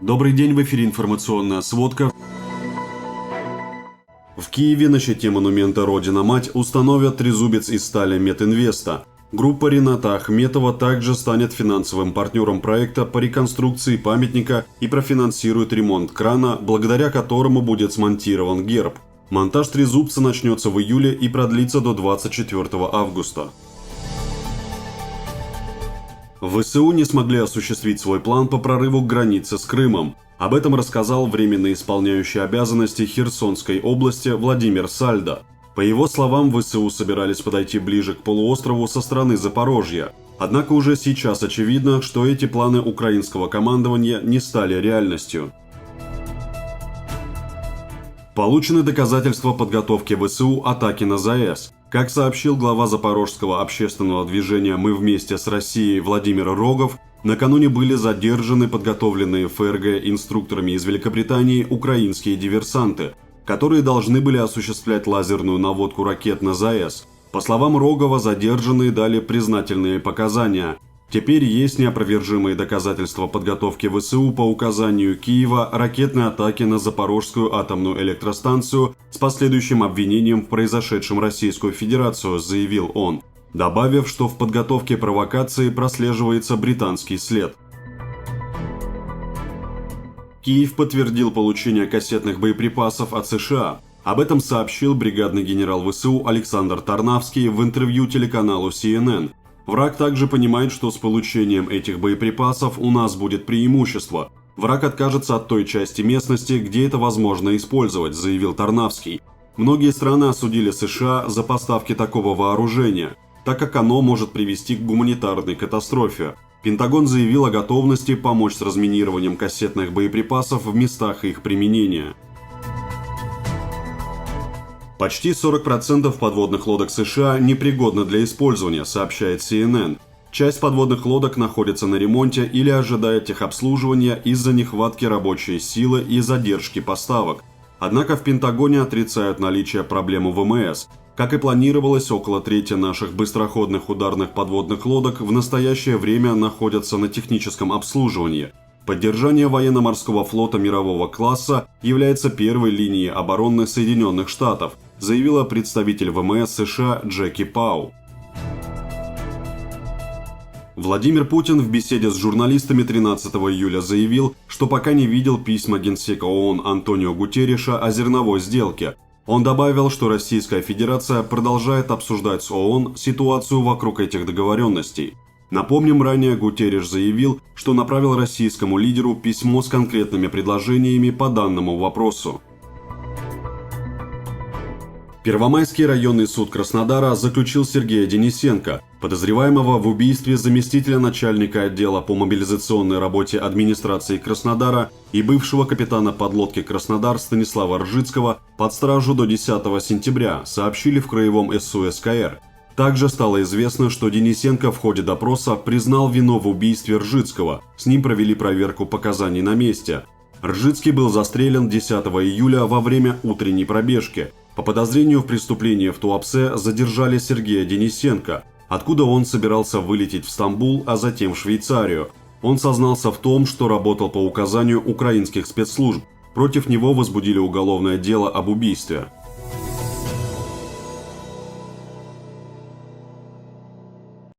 Добрый день, в эфире информационная сводка. В Киеве на щите монумента «Родина-Мать» установят трезубец из стали Метинвеста. Группа Рената Ахметова также станет финансовым партнером проекта по реконструкции памятника и профинансирует ремонт крана, благодаря которому будет смонтирован герб. Монтаж трезубца начнется в июле и продлится до 24 августа. ВСУ не смогли осуществить свой план по прорыву к границе с Крымом. Об этом рассказал временно исполняющий обязанности Херсонской области Владимир Сальдо. По его словам, ВСУ собирались подойти ближе к полуострову со стороны Запорожья. Однако уже сейчас очевидно, что эти планы украинского командования не стали реальностью. Получены доказательства подготовки ВСУ атаки на ЗАЭС. Как сообщил глава запорожского общественного движения «Мы вместе с Россией» Владимир Рогов, накануне были задержаны подготовленные ФРГ инструкторами из Великобритании украинские диверсанты, которые должны были осуществлять лазерную наводку ракет на ЗАЭС. По словам Рогова, задержанные дали признательные показания. Теперь есть неопровержимые доказательства подготовки ВСУ по указанию Киева ракетной атаки на Запорожскую атомную электростанцию с последующим обвинением в произошедшем Российскую Федерацию, заявил он, добавив, что в подготовке провокации прослеживается британский след. Киев подтвердил получение кассетных боеприпасов от США. Об этом сообщил бригадный генерал ВСУ Александр Тарнавский в интервью телеканалу CNN. Враг также понимает, что с получением этих боеприпасов у нас будет преимущество. Враг откажется от той части местности, где это возможно использовать, заявил Тарнавский. Многие страны осудили США за поставки такого вооружения, так как оно может привести к гуманитарной катастрофе. Пентагон заявил о готовности помочь с разминированием кассетных боеприпасов в местах их применения. Почти 40% подводных лодок США непригодны для использования, сообщает CNN. Часть подводных лодок находится на ремонте или ожидает техобслуживания из-за нехватки рабочей силы и задержки поставок. Однако в Пентагоне отрицают наличие проблемы ВМС. Как и планировалось, около трети наших быстроходных ударных подводных лодок в настоящее время находятся на техническом обслуживании. Поддержание военно-морского флота мирового класса является первой линией обороны Соединенных Штатов, заявила представитель ВМС США Джеки Пау. Владимир Путин в беседе с журналистами 13 июля заявил, что пока не видел письма генсека ООН Антонио Гутерриша о зерновой сделке. Он добавил, что Российская Федерация продолжает обсуждать с ООН ситуацию вокруг этих договоренностей. Напомним, ранее Гутерриш заявил, что направил российскому лидеру письмо с конкретными предложениями по данному вопросу. Первомайский районный суд Краснодара заключил Сергея Денисенко, подозреваемого в убийстве заместителя начальника отдела по мобилизационной работе администрации Краснодара и бывшего капитана подлодки «Краснодар» Станислава Ржицкого, под стражу до 10 сентября, сообщили в краевом СУ СКР. Также стало известно, что Денисенко в ходе допроса признал вину в убийстве Ржицкого, с ним провели проверку показаний на месте. Ржицкий был застрелен 10 июля во время утренней пробежки. По подозрению в преступлении в Туапсе задержали Сергея Денисенко, откуда он собирался вылететь в Стамбул, а затем в Швейцарию. Он сознался в том, что работал по указанию украинских спецслужб. Против него возбудили уголовное дело об убийстве.